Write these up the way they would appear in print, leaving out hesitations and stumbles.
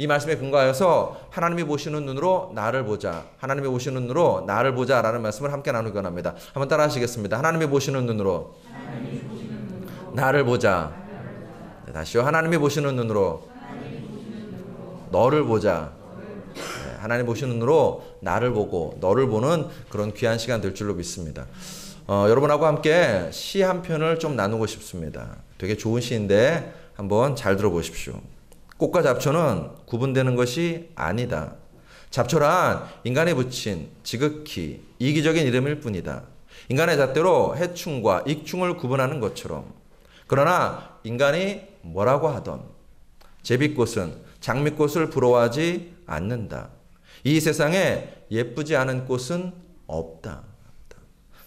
이 말씀에 근거하여서 하나님이 보시는 눈으로 나를 보자. 하나님이 보시는 눈으로 나를 보자라는 말씀을 함께 나누기 원합니다. 한번 따라 하시겠습니다. 하나님이 보시는 눈으로 나를 보자. 네, 다시요. 하나님이 보시는 눈으로 너를 보자. 네, 하나님 보시는 눈으로 나를 보고 너를 보는 그런 귀한 시간 될 줄로 믿습니다. 여러분하고 함께 시 한 편을 좀 나누고 싶습니다. 되게 좋은 시인데 한번 잘 들어보십시오. 꽃과 잡초는 구분되는 것이 아니다. 잡초란 인간이 붙인 지극히 이기적인 이름일 뿐이다. 인간의 잣대로 해충과 익충을 구분하는 것처럼. 그러나 인간이 뭐라고 하던 제비꽃은 장미꽃을 부러워하지 않는다. 이 세상에 예쁘지 않은 꽃은 없다.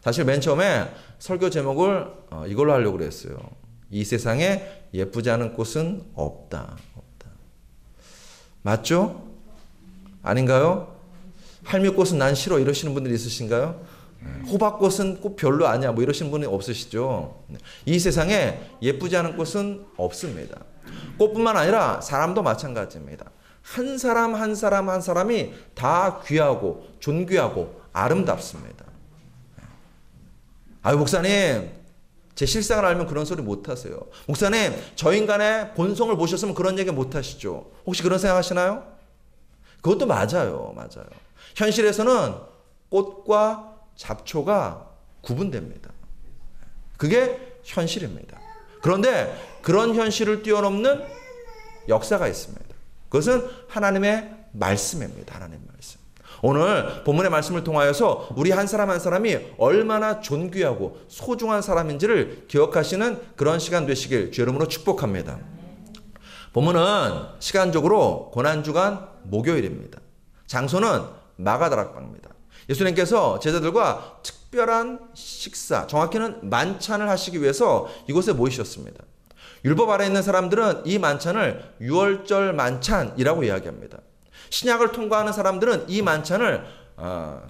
사실 맨 처음에 설교 제목을 이걸로 하려고 그랬어요. 이 세상에 예쁘지 않은 꽃은 없다. 맞죠? 아닌가요? 할미꽃은 난 싫어 이러시는 분들이 있으신가요? 호박꽃은 꽃 별로 아니야 뭐 이러시는 분이 없으시죠? 이 세상에 예쁘지 않은 꽃은 없습니다. 꽃뿐만 아니라 사람도 마찬가지입니다. 한 사람 한 사람이 다 귀하고 존귀하고 아름답습니다. 아유 목사님 제 실상을 알면 그런 소리 못 하세요. 목사님 저 인간의 본성을 보셨으면 그런 얘기 못 하시죠. 혹시 그런 생각 하시나요? 그것도 맞아요. 현실에서는 꽃과 잡초가 구분됩니다. 그게 현실입니다. 그런데 그런 현실을 뛰어넘는 역사가 있습니다. 그것은 하나님의 말씀입니다. 하나님의 말씀. 오늘 본문의 말씀을 통하여서 우리 한 사람 한 사람이 얼마나 존귀하고 소중한 사람인지를 기억하시는 그런 시간 되시길 주의 이름으로 축복합니다. 본문은 시간적으로 고난주간 목요일입니다. 장소는 마가다락방입니다. 예수님께서 제자들과 특별한 식사, 정확히는 만찬을 하시기 위해서 이곳에 모이셨습니다. 율법 아래 있는 사람들은 이 만찬을 유월절 만찬이라고 이야기합니다. 신약을 통과하는 사람들은 이 만찬을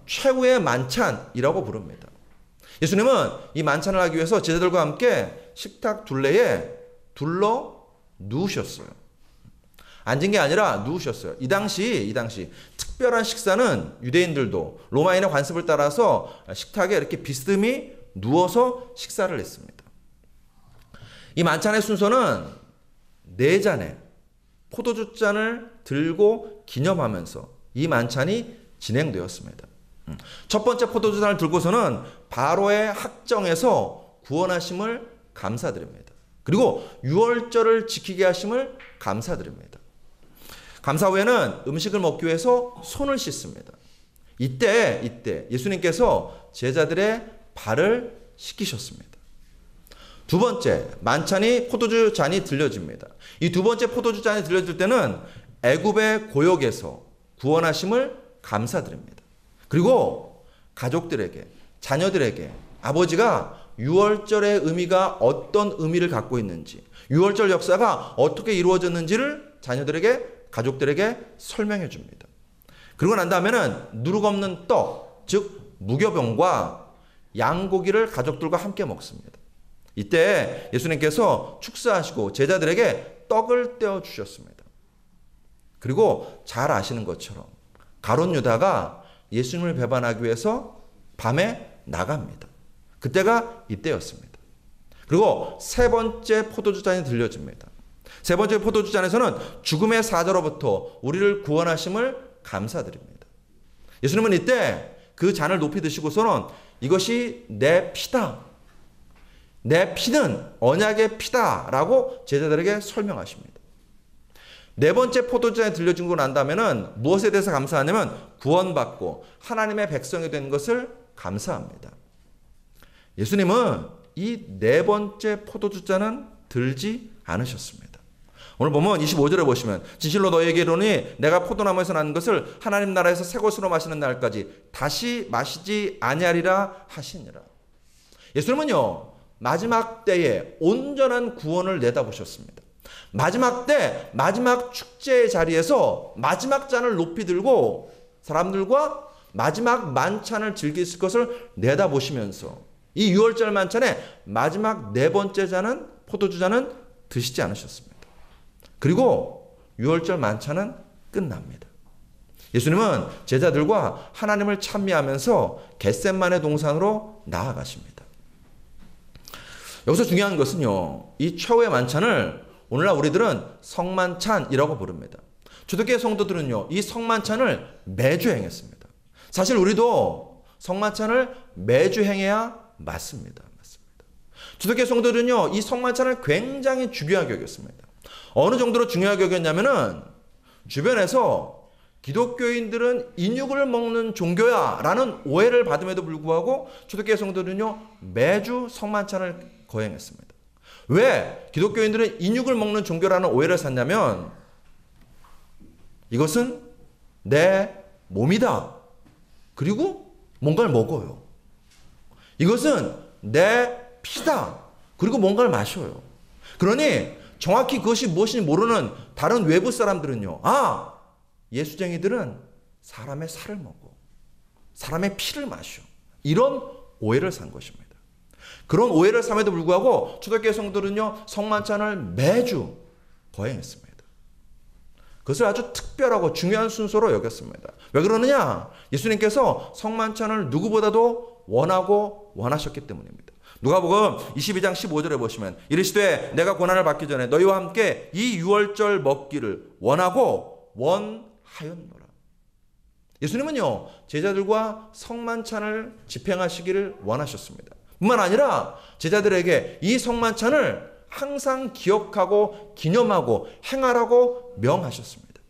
최후의 만찬이라고 부릅니다. 예수님은 이 만찬을 하기 위해서 제자들과 함께 식탁 둘레에 둘러 누우셨어요. 앉은 게 아니라 누우셨어요. 이 당시 특별한 식사는 유대인들도 로마인의 관습을 따라서 식탁에 이렇게 비스듬히 누워서 식사를 했습니다. 이 만찬의 순서는 4잔의 포도주 잔을 들고 기념하면서 이 만찬이 진행되었습니다. 첫 번째 포도주 잔을 들고서는 바로의 학정에서 구원하심을 감사드립니다. 그리고 유월절을 지키게 하심을 감사드립니다. 감사 후에는 음식을 먹기 위해서 손을 씻습니다. 이때 예수님께서 제자들의 발을 씻기셨습니다. 두 번째 만찬이 포도주 잔이 들려집니다. 이 두 번째 포도주 잔이 들려질 때는 애굽의 고역에서 구원하심을 감사드립니다. 그리고 가족들에게 자녀들에게 아버지가 유월절의 의미가 어떤 의미를 갖고 있는지 유월절 역사가 어떻게 이루어졌는지를 자녀들에게 가족들에게 설명해 줍니다. 그리고 난 다음에는 누룩 없는 떡, 즉 무교병과 양고기를 가족들과 함께 먹습니다. 이때 예수님께서 축사하시고 제자들에게 떡을 떼어 주셨습니다. 그리고 잘 아시는 것처럼 가룟 유다가 예수님을 배반하기 위해서 밤에 나갑니다. 그때가 이때였습니다. 그리고 세 번째 포도주 잔이 들려집니다. 세 번째 포도주 잔에서는 죽음의 사자로부터 우리를 구원하심을 감사드립니다. 예수님은 이때 그 잔을 높이 드시고서는 이것이 내 피다. 내 피는 언약의 피다라고 제자들에게 설명하십니다. 네 번째 포도주잔에 들려주고 난 다음에는 무엇에 대해서 감사하냐면 구원받고 하나님의 백성이 된 것을 감사합니다. 예수님은 이 네 번째 포도주잔은 들지 않으셨습니다. 오늘 보면 25절에 보시면 진실로 너희에게 이르노니 내가 포도나무에서 난 것을 하나님 나라에서 새 것으로 마시는 날까지 다시 마시지 아니하리라 하시니라. 예수님은요 마지막 때에 온전한 구원을 내다보셨습니다. 마지막 때 마지막 축제의 자리에서 마지막 잔을 높이 들고 사람들과 마지막 만찬을 즐길 것을 내다보시면서 이 유월절 만찬의 마지막 네 번째 잔은 포도주 잔은 드시지 않으셨습니다. 그리고 유월절 만찬은 끝납니다. 예수님은 제자들과 하나님을 찬미하면서 겟셋마네 동산으로 나아가십니다. 여기서 중요한 것은요, 이 최후의 만찬을 오늘날 우리들은 성만찬이라고 부릅니다. 초대교회 성도들은요, 이 성만찬을 매주 행했습니다. 사실 우리도 성만찬을 매주 행해야 맞습니다. 초대교회 성도들은요, 이 성만찬을 굉장히 중요하게 여겼습니다. 어느 정도로 중요하게 여겼냐면은 주변에서 기독교인들은 인육을 먹는 종교야 라는 오해를 받음에도 불구하고 초대교회 성도들은요, 매주 성만찬을 거행했습니다. 왜 기독교인들은 인육을 먹는 종교라는 오해를 샀냐면, 이것은 내 몸이다. 그리고 뭔가를 먹어요. 이것은 내 피다. 그리고 뭔가를 마셔요. 그러니 정확히 그것이 무엇인지 모르는 다른 외부 사람들은요, 예수쟁이들은 사람의 살을 먹어. 사람의 피를 마셔. 이런 오해를 산 것입니다. 그런 오해를 삼에도 불구하고 초대교회 성도들은요, 성만찬을 매주 거행했습니다. 그것을 아주 특별하고 중요한 순서로 여겼습니다. 왜 그러느냐? 예수님께서 성만찬을 누구보다도 원하고 원하셨기 때문입니다. 누가복음 22장 15절에 보시면 이르시되 내가 고난을 받기 전에 너희와 함께 이 유월절 먹기를 원하고 원하였노라. 예수님은요, 제자들과 성만찬을 집행하시기를 원하셨습니다. 뿐만 아니라 제자들에게 이 성만찬을 항상 기억하고 기념하고 행하라고 명하셨습니다.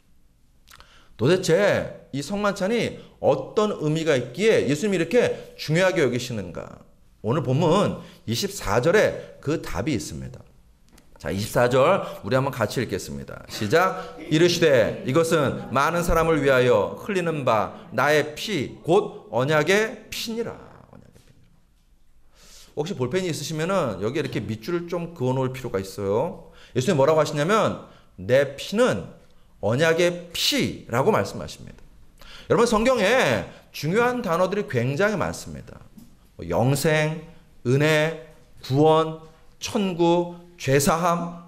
도대체 이 성만찬이 어떤 의미가 있기에 예수님이 이렇게 중요하게 여기시는가? 오늘 본문 24절에 그 답이 있습니다. 자, 24절 우리 한번 같이 읽겠습니다. 시작. 이르시되 이것은 많은 사람을 위하여 흘리는 바 나의 피 곧 언약의 피니라. 혹시 볼펜이 있으시면은 여기 이렇게 밑줄을 좀 그어 놓을 필요가 있어요. 예수님이 뭐라고 하시냐면 내 피는 언약의 피라고 말씀하십니다. 여러분, 성경에 중요한 단어들이 굉장히 많습니다. 영생, 은혜, 구원, 천국, 죄사함,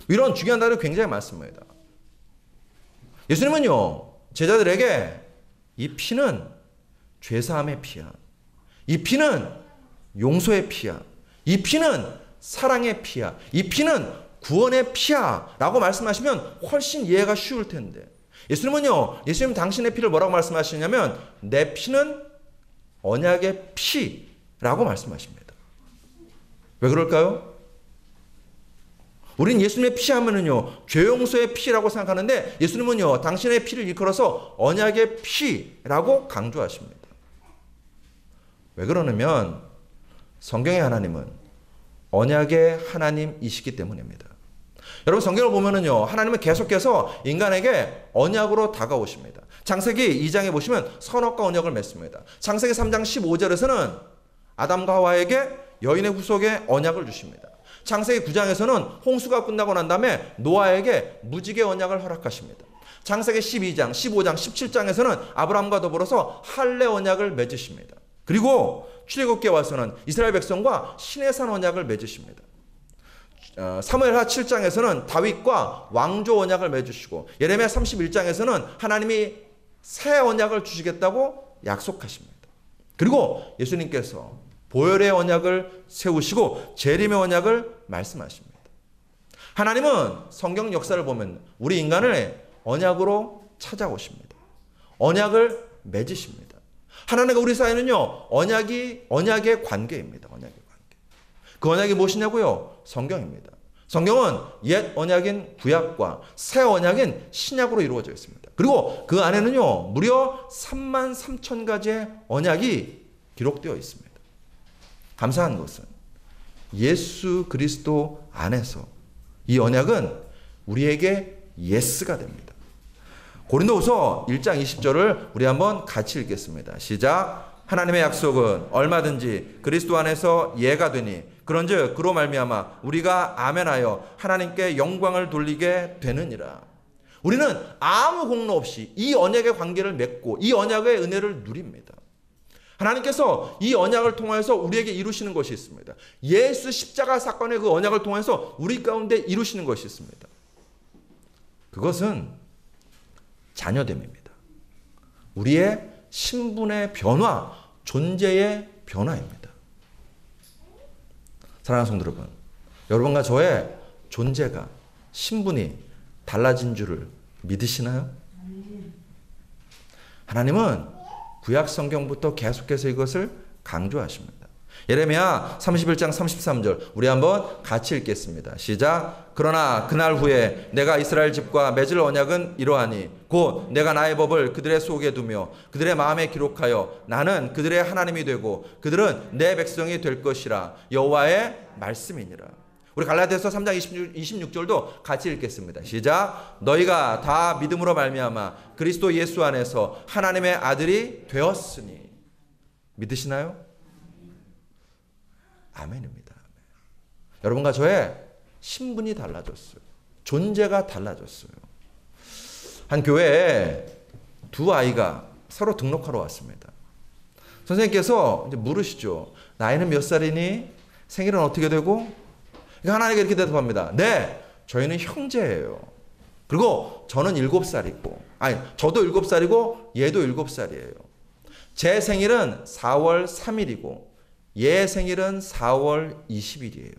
이런 중요한 단어들이 굉장히 많습니다. 예수님은요, 제자들에게 이 피는 죄사함의 피야. 이 피는 용서의 피야. 이 피는 사랑의 피야. 이 피는 구원의 피야 라고 말씀하시면 훨씬 이해가 쉬울 텐데, 예수님 당신의 피를 뭐라고 말씀하시냐면 내 피는 언약의 피라고 말씀하십니다. 왜 그럴까요? 우린 예수님의 피 하면은요, 죄용서의 피라고 생각하는데 예수님은요, 당신의 피를 일컬어서 언약의 피라고 강조하십니다. 왜 그러냐면 성경의 하나님은 언약의 하나님이시기 때문입니다. 여러분, 성경을 보면은요, 하나님은 계속해서 인간에게 언약으로 다가오십니다. 창세기 2장에 보시면 선악과 언약을 맺습니다. 창세기 3장 15절에서는 아담과 하와에게 여인의 후속에 언약을 주십니다. 창세기 9장에서는 홍수가 끝나고 난 다음에 노아에게 무지개 언약을 허락하십니다. 창세기 12장, 15장, 17장에서는 아브라함과 더불어서 할례 언약을 맺으십니다. 그리고 출애굽기에 와서는 이스라엘 백성과 시내산 언약을 맺으십니다. 사무엘하 7장에서는 다윗과 왕조 언약을 맺으시고 예레미야 31장에서는 하나님이 새 언약을 주시겠다고 약속하십니다. 그리고 예수님께서 보혈의 언약을 세우시고 재림의 언약을 말씀하십니다. 하나님은 성경 역사를 보면 우리 인간을 언약으로 찾아오십니다. 언약을 맺으십니다. 하나님과 우리 사이는요, 언약의 관계입니다. 언약의 관계. 그 언약이 무엇이냐고요? 성경입니다. 성경은 옛 언약인 구약과 새 언약인 신약으로 이루어져 있습니다. 그리고 그 안에는요, 무려 33,000가지의 언약이 기록되어 있습니다. 감사한 것은 예수 그리스도 안에서 이 언약은 우리에게 예스가 됩니다. 고린도후서 1장 20절을 우리 한번 같이 읽겠습니다. 시작. 하나님의 약속은 얼마든지 그리스도 안에서 예가 되니 그런즉 그로 말미암아 우리가 아멘하여 하나님께 영광을 돌리게 되느니라. 우리는 아무 공로 없이 이 언약의 관계를 맺고 이 언약의 은혜를 누립니다. 하나님께서 이 언약을 통해서 우리에게 이루시는 것이 있습니다. 예수 십자가 사건의 그 언약을 통해서 우리 가운데 이루시는 것이 있습니다. 그것은 자녀됨입니다. 우리의 신분의 변화, 존재의 변화입니다. 사랑하는 성도 여러분, 여러분과 저의 존재가, 신분이 달라진 줄을 믿으시나요? 하나님은 구약 성경부터 계속해서 이것을 강조하십니다. 예레미야 31장 33절 우리 한번 같이 읽겠습니다. 시작. 그러나 그날 후에 내가 이스라엘 집과 맺을 언약은 이러하니 곧 내가 나의 법을 그들의 속에 두며 그들의 마음에 기록하여 나는 그들의 하나님이 되고 그들은 내 백성이 될 것이라. 여호와의 말씀이니라. 우리 갈라디아서 3장 26절도 같이 읽겠습니다. 시작. 너희가 다 믿음으로 말미암아 그리스도 예수 안에서 하나님의 아들이 되었으니. 믿으시나요? 아멘입니다. 여러분과 저의 신분이 달라졌어요. 존재가 달라졌어요. 한 교회에 두 아이가 서로 등록하러 왔습니다. 선생님께서 이제 물으시죠. 나이는 몇 살이니? 생일은 어떻게 되고? 하나님께 이렇게 대답합니다. 네, 저희는 형제예요. 그리고 저는 7살이고, 저도 7살이고 얘도 7살이에요. 제 생일은 4월 3일이고 얘 생일은 4월 20일이에요.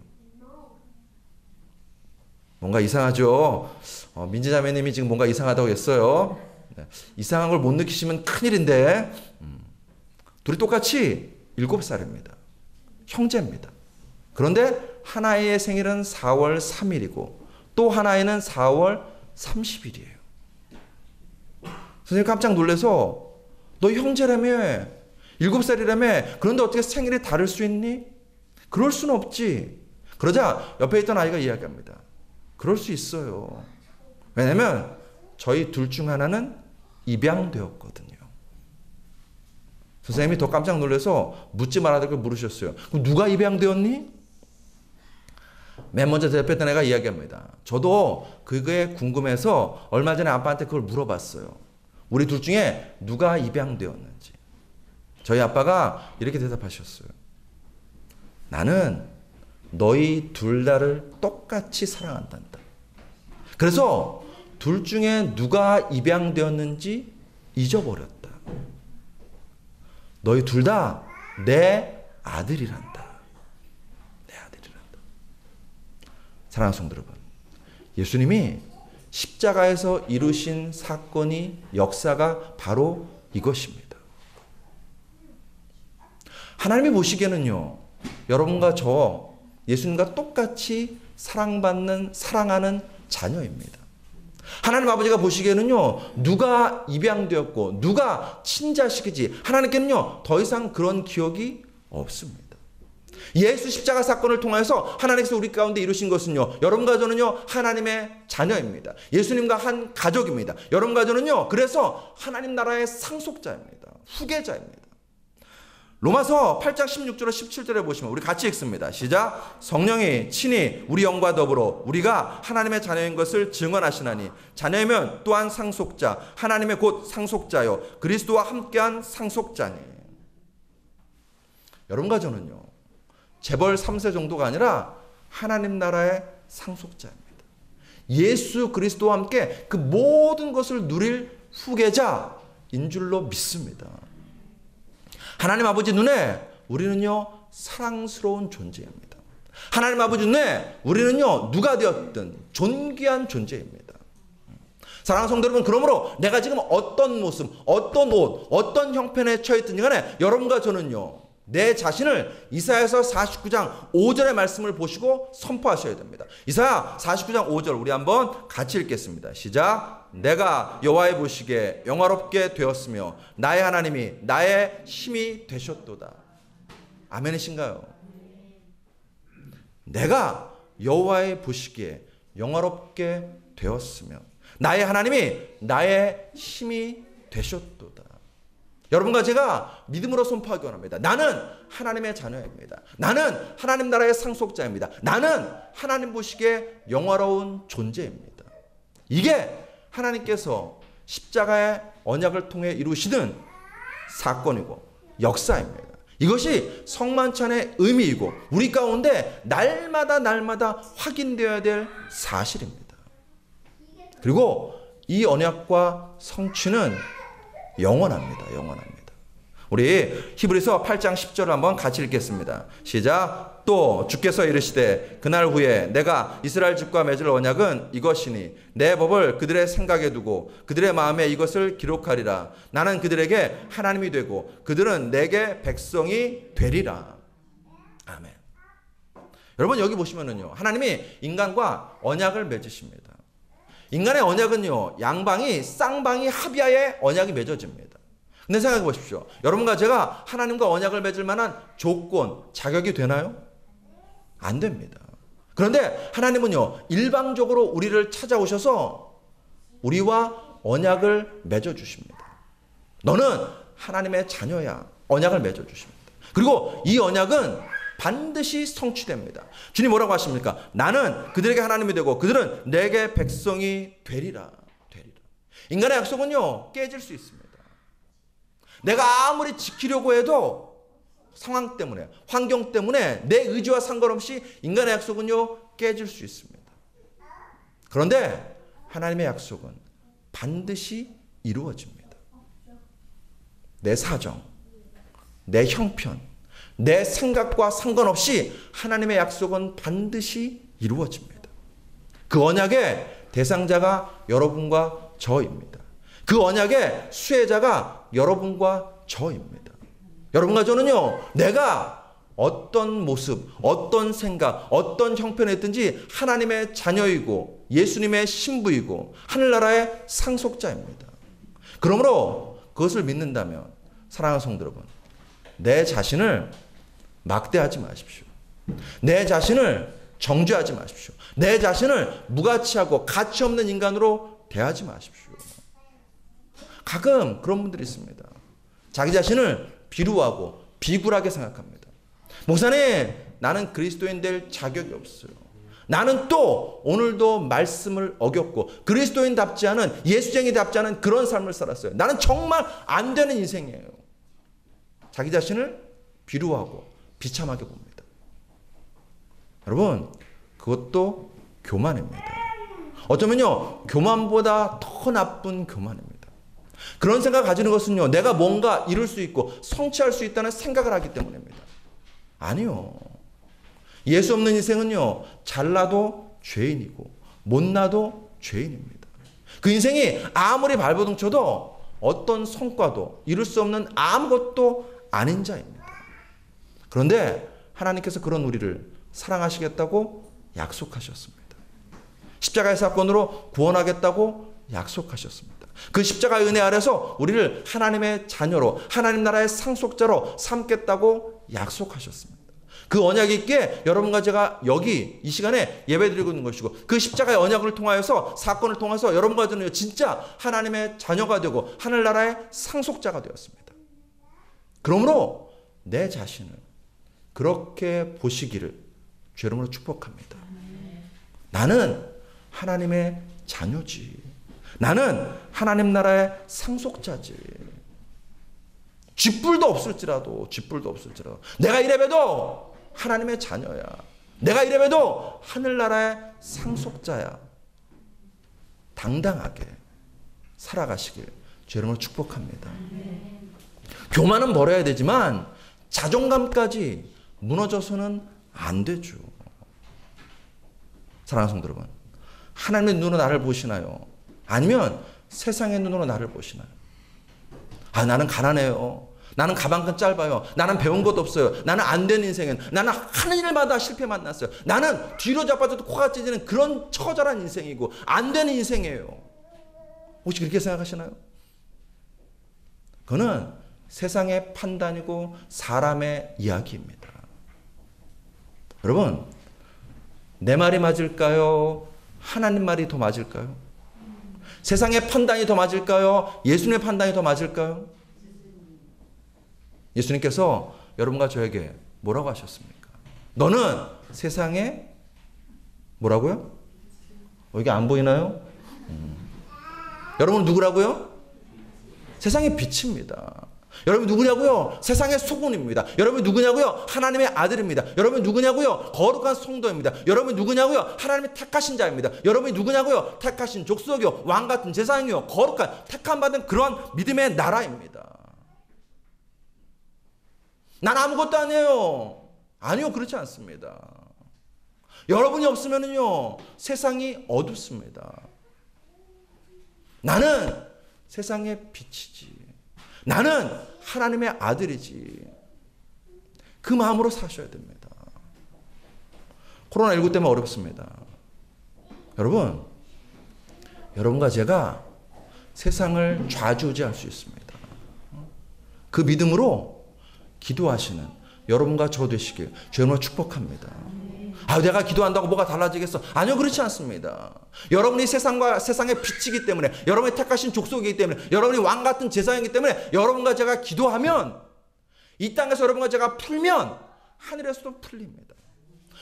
뭔가 이상하죠? 민지자매님이 지금 뭔가 이상하다고 했어요. 네. 이상한 걸 못 느끼시면 큰일인데 둘이 똑같이 7살입니다. 형제입니다. 그런데 하나의 생일은 4월 3일이고 또 하나에는 4월 30일이에요. 선생님 깜짝 놀라서 너 형제라며 7살이라며 그런데 어떻게 생일이 다를 수 있니? 그럴 수는 없지. 그러자 옆에 있던 아이가 이야기합니다. 그럴 수 있어요. 왜냐면 저희 둘 중 하나는 입양되었거든요. 선생님이 더 깜짝 놀라서 묻지 말아야 될 걸 물으셨어요. 그럼 누가 입양되었니? 맨 먼저 대답했던 애가 이야기합니다. 저도 그게 궁금해서 얼마 전에 아빠한테 그걸 물어봤어요. 우리 둘 중에 누가 입양되었는지. 저희 아빠가 이렇게 대답하셨어요. 나는 너희 둘 다를 똑같이 사랑한단다. 그래서 둘 중에 누가 입양되었는지 잊어버렸다. 너희 둘 다 내 아들이란다. 내 아들이란다. 사랑하는 성도 여러분, 예수님이 십자가에서 이루신 사건이 역사가 바로 이것입니다. 하나님이 보시기에는요, 여러분과 저 예수님과 똑같이 사랑받는, 사랑하는 자녀입니다. 하나님 아버지가 보시기에는요, 누가 입양되었고 누가 친자식이지 하나님께는요 더 이상 그런 기억이 없습니다. 예수 십자가 사건을 통해서 하나님께서 우리 가운데 이루신 것은요, 여러분과 저는요 하나님의 자녀입니다. 예수님과 한 가족입니다. 여러분과 저는요 그래서 하나님 나라의 상속자입니다. 후계자입니다. 로마서 8장 16절로 17절에 보시면 우리 같이 읽습니다. 시작. 성령이 친히 우리 영과 더불어 우리가 하나님의 자녀인 것을 증언하시나니 자녀이면 또한 상속자, 하나님의 곧 상속자요 그리스도와 함께한 상속자니. 여러분과 저는요 재벌 3세 정도가 아니라 하나님 나라의 상속자입니다. 예수 그리스도와 함께 그 모든 것을 누릴 후계자인 줄로 믿습니다. 하나님 아버지 눈에 우리는요 사랑스러운 존재입니다. 하나님 아버지 눈에 우리는요 누가 되었든 존귀한 존재입니다. 사랑하는 성도 여러분, 그러므로 내가 지금 어떤 모습, 어떤 옷, 어떤 형편에 처했든지 간에 여러분과 저는요 내 자신을 이사야서 49장 5절의 말씀을 보시고 선포하셔야 됩니다. 이사야 49장 5절 우리 한번 같이 읽겠습니다. 시작. 내가 여호와의 보시기에 영화롭게 되었으며 나의 하나님이 나의 힘이 되셨도다. 아멘이신가요? 내가 여호와의 보시기에 영화롭게 되었으며 나의 하나님이 나의 힘이 되셨도다. 여러분과 제가 믿음으로 선포하기 원합니다. 나는 하나님의 자녀입니다. 나는 하나님 나라의 상속자입니다. 나는 하나님 보시기에 영화로운 존재입니다. 이게 하나님께서 십자가의 언약을 통해 이루시는 사건이고 역사입니다. 이것이 성만찬의 의미이고 우리 가운데 날마다 확인되어야 될 사실입니다. 그리고 이 언약과 성취는 영원합니다. 영원합니다. 우리 히브리서 8장 10절을 한번 같이 읽겠습니다. 시작. 또 주께서 이르시되 그날 후에 내가 이스라엘 집과 맺을 언약은 이것이니 내 법을 그들의 생각에 두고 그들의 마음에 이것을 기록하리라. 나는 그들에게 하나님이 되고 그들은 내게 백성이 되리라. 아멘. 여러분 여기 보시면은요, 하나님이 인간과 언약을 맺으십니다. 인간의 언약은요, 양방이 쌍방이 합의하에 언약이 맺어집니다. 근데 생각해 보십시오. 여러분과 제가 하나님과 언약을 맺을 만한 조건, 자격이 되나요? 안 됩니다. 그런데 하나님은요, 일방적으로 우리를 찾아오셔서 우리와 언약을 맺어주십니다. 너는 하나님의 자녀야. 언약을 맺어주십니다. 그리고 이 언약은 반드시 성취됩니다. 주님 뭐라고 하십니까? 나는 그들에게 하나님이 되고 그들은 내게 백성이 되리라. 인간의 약속은요, 깨질 수 있습니다. 내가 아무리 지키려고 해도 상황 때문에, 환경 때문에 내 의지와 상관없이 인간의 약속은요, 깨질 수 있습니다. 그런데 하나님의 약속은 반드시 이루어집니다. 내 사정, 내 형편, 내 생각과 상관없이 하나님의 약속은 반드시 이루어집니다. 그 언약의 대상자가 여러분과 저입니다. 그 언약의 수혜자가 여러분과 저입니다. 여러분과 저는요, 내가 어떤 모습, 어떤 생각, 어떤 형편에 있든지 하나님의 자녀이고 예수님의 신부이고 하늘나라의 상속자입니다. 그러므로 그것을 믿는다면 사랑하는 성도 여러분, 내 자신을 막대하지 마십시오. 내 자신을 정죄하지 마십시오. 내 자신을 무가치하고 가치 없는 인간으로 대하지 마십시오. 가끔 그런 분들이 있습니다. 자기 자신을 비루하고 비굴하게 생각합니다. 목사님, 나는 그리스도인 될 자격이 없어요. 나는 또 오늘도 말씀을 어겼고 그리스도인답지 않은, 예수쟁이답지 않은 그런 삶을 살았어요. 나는 정말 안 되는 인생이에요. 자기 자신을 비루하고 비참하게 봅니다. 여러분, 그것도 교만입니다. 어쩌면요, 교만보다 더 나쁜 교만입니다. 그런 생각 가지는 것은요, 내가 뭔가 이룰 수 있고 성취할 수 있다는 생각을 하기 때문입니다. 아니요. 예수 없는 인생은요, 잘나도 죄인이고 못나도 죄인입니다. 그 인생이 아무리 발버둥 쳐도 어떤 성과도 이룰 수 없는 아무것도 아닌 자입니다. 그런데 하나님께서 그런 우리를 사랑하시겠다고 약속하셨습니다. 십자가의 사건으로 구원하겠다고 약속하셨습니다. 그 십자가의 은혜 아래서 우리를 하나님의 자녀로, 하나님 나라의 상속자로 삼겠다고 약속하셨습니다. 그 언약이 있기에 여러분과 제가 여기 이 시간에 예배드리고 있는 것이고, 그 십자가의 언약을 통하여서, 사건을 통해서 여러분과 저는 진짜 하나님의 자녀가 되고 하늘나라의 상속자가 되었습니다. 그러므로 내 자신을 그렇게 보시기를 주 이름으로 축복합니다. 나는 하나님의 자녀지. 나는 하나님 나라의 상속자지. 쥐뿔도 없을지라도 내가 이래봬도 하나님의 자녀야. 내가 이래봬도 하늘나라의 상속자야. 당당하게 살아가시길 주 이름으로 축복합니다. 교만은 버려야 되지만 자존감까지 무너져서는 안 되죠. 사랑하는 성도 여러분, 하나님의 눈으로 나를 보시나요? 아니면 세상의 눈으로 나를 보시나요? 아, 나는 가난해요. 나는 가방끈 짧아요. 나는 배운 것도 없어요. 나는 안 되는 인생은, 나는 하는 일마다 실패 만났어요. 나는 뒤로 자빠져도 코가 찢어지는 그런 처절한 인생이고 안 되는 인생이에요. 혹시 그렇게 생각하시나요? 그거는 세상의 판단이고 사람의 이야기입니다. 여러분, 내 말이 맞을까요? 하나님 말이 더 맞을까요? 세상의 판단이 더 맞을까요? 예수님의 판단이 더 맞을까요? 예수님께서 여러분과 저에게 뭐라고 하셨습니까? 너는 세상에 뭐라고요? 이게 안 보이나요? 여러분 누구라고요? 세상의 빛입니다. 여러분이 누구냐고요? 세상의 소금입니다. 여러분이 누구냐고요? 하나님의 아들입니다. 여러분이 누구냐고요? 거룩한 성도입니다. 여러분이 누구냐고요? 하나님의 택하신 자입니다. 여러분이 누구냐고요? 택하신 족속이요, 왕 같은 제사장이요, 거룩한 택함 받은 그러한 믿음의 나라입니다. 난 아무것도 아니에요. 아니요, 그렇지 않습니다. 여러분이 없으면요 세상이 어둡습니다. 나는 세상의 빛이지. 나는 하나님의 아들이지. 그 마음으로 사셔야 됩니다. 코로나19 때문에 어렵습니다. 여러분과 제가 세상을 좌지우지할 수 있습니다. 그 믿음으로 기도하시는 여러분과 저 되시길 주님으로 축복합니다. 내가 기도한다고 뭐가 달라지겠어? 아니요, 그렇지 않습니다. 여러분이 세상의 빛이기 때문에, 여러분이 택하신 족속이기 때문에, 여러분이 왕 같은 제사장이기 때문에 여러분과 제가 기도하면, 이 땅에서 여러분과 제가 풀면 하늘에서도 풀립니다.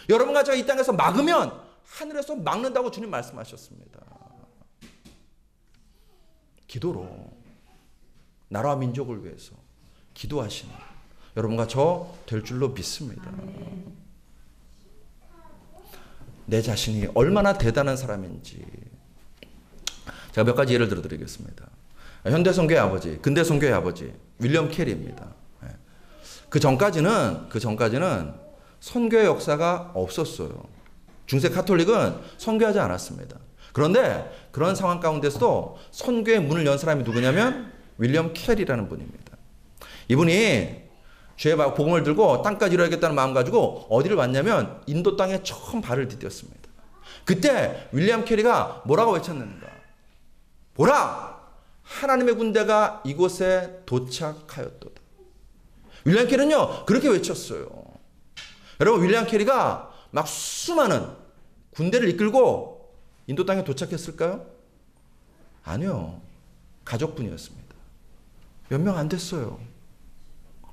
여러분과 제가 이 땅에서 막으면 하늘에서 막는다고 주님 말씀하셨습니다. 기도로 나라와 민족을 위해서 기도하시는 여러분과 저 될 줄로 믿습니다. 내 자신이 얼마나 대단한 사람인지 제가 몇 가지 예를 들어드리겠습니다. 현대 선교의 아버지, 근대 선교의 아버지 윌리엄 캐리입니다. 그 전까지는 선교의 역사가 없었어요. 중세 카톨릭은 선교하지 않았습니다. 그런데 그런 상황 가운데서도 선교의 문을 연 사람이 누구냐면 윌리엄 캐리라는 분입니다. 이분이 죄의 복음을 들고 땅까지 이루어야겠다는 마음 가지고 어디를 왔냐면 인도 땅에 처음 발을 디뎠습니다. 그때 윌리엄 캐리가 뭐라고 외쳤는가? 보라! 하나님의 군대가 이곳에 도착하였도다. 윌리엄 캐리는요 그렇게 외쳤어요. 여러분, 윌리엄 캐리가 막 수많은 군대를 이끌고 인도 땅에 도착했을까요? 아니요. 가족분이었습니다. 몇 명 안 됐어요.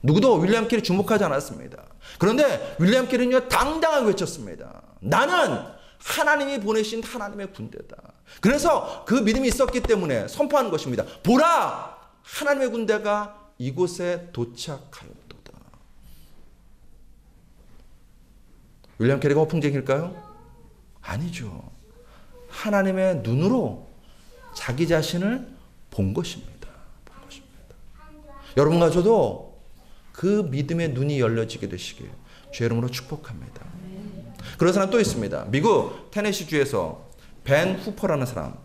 누구도 윌리엄 캐리 주목하지 않았습니다. 그런데 윌리엄 캐리는요 당당하게 외쳤습니다. 나는 하나님이 보내신 하나님의 군대다. 그래서 그 믿음이 있었기 때문에 선포하는 것입니다. 보라! 하나님의 군대가 이곳에 도착하였도다. 윌리엄 캐리가 허풍쟁일까요? 아니죠. 하나님의 눈으로 자기 자신을 본 것입니다. 여러분과 저도 그 믿음의 눈이 열려지게 되시길 주의 이름으로 축복합니다. 그런 사람 또 있습니다. 미국 테네시주에서 벤 후퍼라는 사람.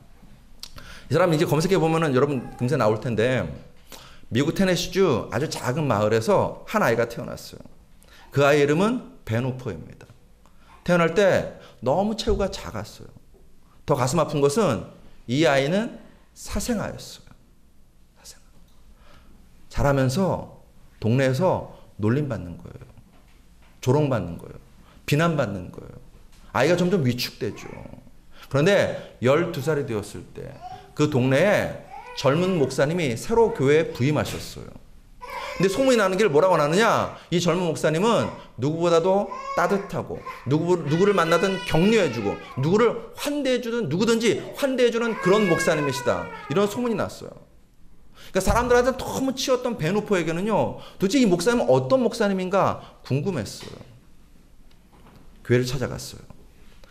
이 사람 이제 검색해 보면은 여러분 금세 나올 텐데, 미국 테네시주 아주 작은 마을에서 한 아이가 태어났어요. 그 아이 이름은 벤 후퍼입니다. 태어날 때 너무 체구가 작았어요. 더 가슴 아픈 것은 이 아이는 사생아였어요. 사생아. 자라면서 동네에서 놀림받는 거예요. 조롱받는 거예요. 비난받는 거예요. 아이가 점점 위축되죠. 그런데 12살이 되었을 때 그 동네에 젊은 목사님이 새로 교회에 부임하셨어요. 근데 소문이 나는 길 뭐라고 나느냐? 이 젊은 목사님은 누구보다도 따뜻하고 누구를 만나든 격려해주고 누구를 환대해주든 누구든지 환대해주는 그런 목사님이시다. 이런 소문이 났어요. 그러니까 사람들한테 너무 치였던 벤 후퍼에게는요, 도대체 이 목사님은 어떤 목사님인가 궁금했어요. 교회를 찾아갔어요.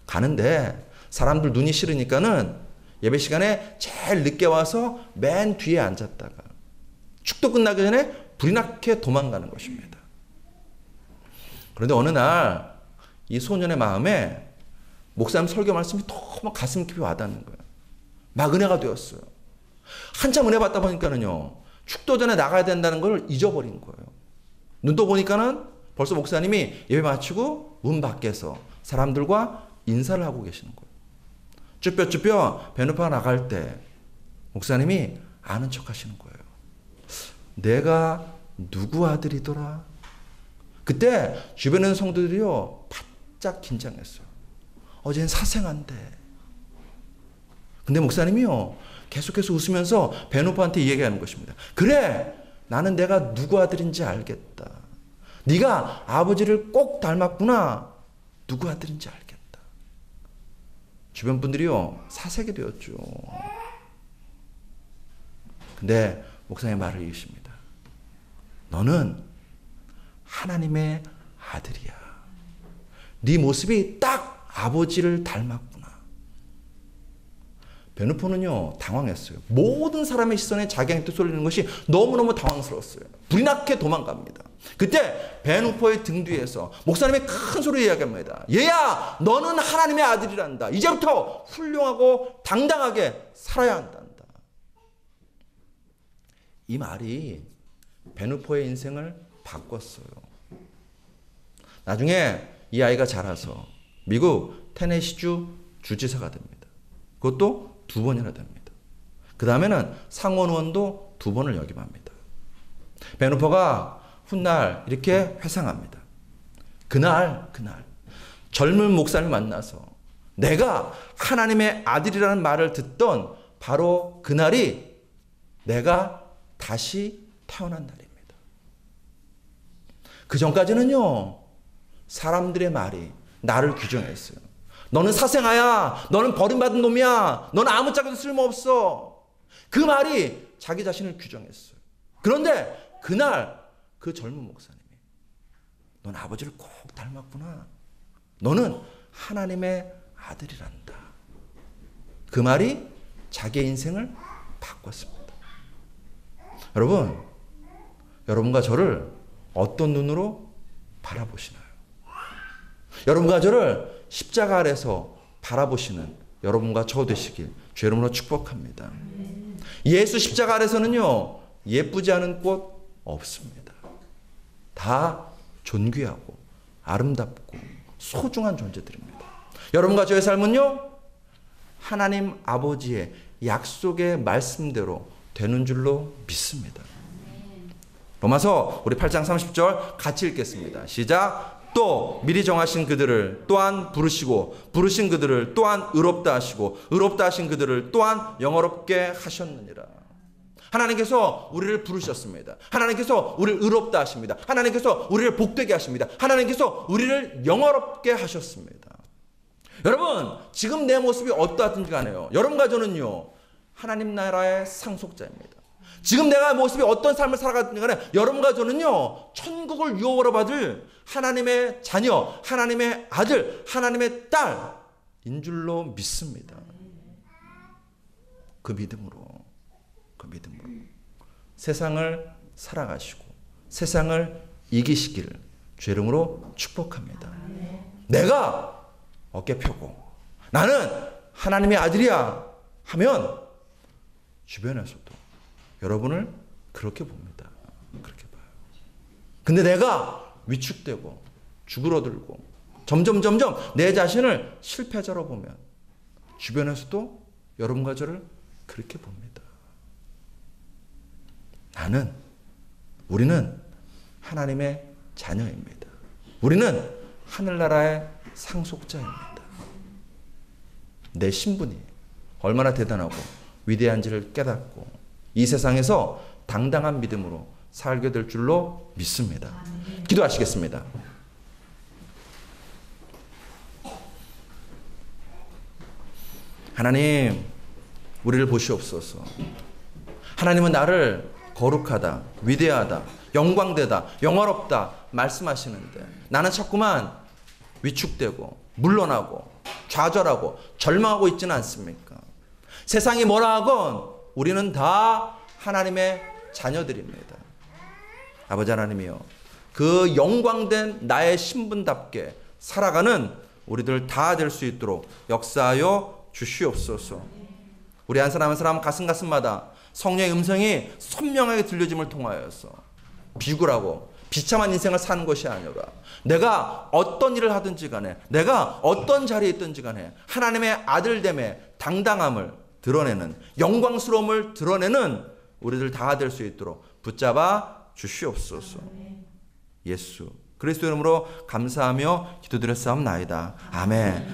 가는데 사람들 눈이 싫으니까는 예배 시간에 제일 늦게 와서 맨 뒤에 앉았다가 축도 끝나기 전에 불이 나게 도망가는 것입니다. 그런데 어느 날 이 소년의 마음에 목사님 설교 말씀이 너무 가슴 깊이 와닿는 거예요. 막 은혜가 되었어요. 한참 은혜 받다 보니까는요, 축도 전에 나가야 된다는 걸 잊어버린 거예요. 눈 떠 보니까는 벌써 목사님이 예배 마치고 문 밖에서 사람들과 인사를 하고 계시는 거예요. 쭈뼛쭈뼛 벤 후퍼가 나갈 때 목사님이 아는 척 하시는 거예요. 내가 누구 아들이더라? 그때 주변에 있는 성도들이요 바짝 긴장했어요. 어제는 사생아인데. 근데 목사님이요 계속해서 웃으면서 벤 후퍼한테 얘기하는 것입니다. 그래, 나는 내가 누구 아들인지 알겠다. 네가 아버지를 꼭 닮았구나. 누구 아들인지 알겠다. 주변 분들이요 사색이 되었죠. 근데 목사님의 말을 이으십니다. 너는 하나님의 아들이야. 네 모습이 딱 아버지를 닮았구나. 베누포는요 당황했어요. 모든 사람의 시선에 자기한테 쏠리는 것이 너무너무 당황스러웠어요. 불이 나게 도망갑니다. 그때 베누포의 등 뒤에서 목사님이 큰 소리로 이야기합니다. 얘야, 너는 하나님의 아들이란다. 이제부터 훌륭하고 당당하게 살아야 한단다. 이 말이 베누포의 인생을 바꿨어요. 나중에 이 아이가 자라서 미국 테네시주 주지사가 됩니다. 그것도 2번이나 됩니다. 그 다음에는 상원 의원도 2번을 역임합니다. 베누포가 훗날 이렇게 회상합니다. 그날 젊은 목사님을 만나서 내가 하나님의 아들이라는 말을 듣던 바로 그날이 내가 다시 태어난 날입니다. 그 전까지는요, 사람들의 말이 나를 규정했어요. 너는 사생아야. 너는 버림받은 놈이야. 너는 아무짝에도 쓸모없어. 그 말이 자기 자신을 규정했어요. 그런데 그날 그 젊은 목사님이 넌 아버지를 꼭 닮았구나. 너는 하나님의 아들이란다. 그 말이 자기의 인생을 바꿨습니다. 여러분, 여러분과 저를 어떤 눈으로 바라보시나요? 여러분과 저를 십자가 아래서 바라보시는 여러분과 저 되시길 주의 이름으로 축복합니다. 예수 십자가 아래서는요, 예쁘지 않은 꽃 없습니다. 다 존귀하고 아름답고 소중한 존재들입니다. 여러분과 저의 삶은요, 하나님 아버지의 약속의 말씀대로 되는 줄로 믿습니다. 로마서 우리 8장 30절 같이 읽겠습니다. 시작. 또 미리 정하신 그들을 또한 부르시고 부르신 그들을 또한 의롭다 하시고 의롭다 하신 그들을 또한 영어롭게 하셨느니라. 하나님께서 우리를 부르셨습니다. 하나님께서 우리를 의롭다 하십니다. 하나님께서 우리를 복되게 하십니다. 하나님께서 우리를 영어롭게 하셨습니다. 여러분, 지금 내 모습이 어떠하든지 간에요, 여러분과 저는요, 하나님 나라의 상속자입니다. 지금 내가 모습이 어떤 삶을 살아가든지 간에 여러분과 저는요, 천국을 유업으로 받을 하나님의 자녀, 하나님의 아들, 하나님의 딸인 줄로 믿습니다. 그 믿음으로 세상을 살아가시고 세상을 이기시기를 주의 이름으로 축복합니다. 내가 어깨 펴고 나는 하나님의 아들이야 하면 주변에서도 여러분을 그렇게 봅니다. 그렇게 봐요. 근데 내가 위축되고 주그러들고 점점 내 자신을 실패자로 보면 주변에서도 여러분과 저를 그렇게 봅니다. 우리는 하나님의 자녀입니다. 우리는 하늘나라의 상속자입니다. 내 신분이 얼마나 대단하고 위대한지를 깨닫고 이 세상에서 당당한 믿음으로 살게 될 줄로 믿습니다. 기도하시겠습니다. 하나님, 우리를 보시옵소서. 하나님은 나를 거룩하다, 위대하다, 영광되다, 영화롭다 말씀하시는데 나는 자꾸만 위축되고 물러나고 좌절하고 절망하고 있지는 않습니까? 세상이 뭐라 하건 우리는 다 하나님의 자녀들입니다. 아버지 하나님이여, 그 영광된 나의 신분답게 살아가는 우리들 다 될 수 있도록 역사하여 주시옵소서. 우리 한 사람 한 사람 가슴마다 성령의 음성이 선명하게 들려짐을 통하여서 비굴하고 비참한 인생을 사는 것이 아니라 내가 어떤 일을 하든지 간에 내가 어떤 자리에 있든지 간에 하나님의 아들됨의 당당함을 드러내는, 영광스러움을 드러내는 우리들 다 될 수 있도록 붙잡아 주시옵소서. 예수 그리스도 이름으로 감사하며 기도드렸사옵나이다. 아멘.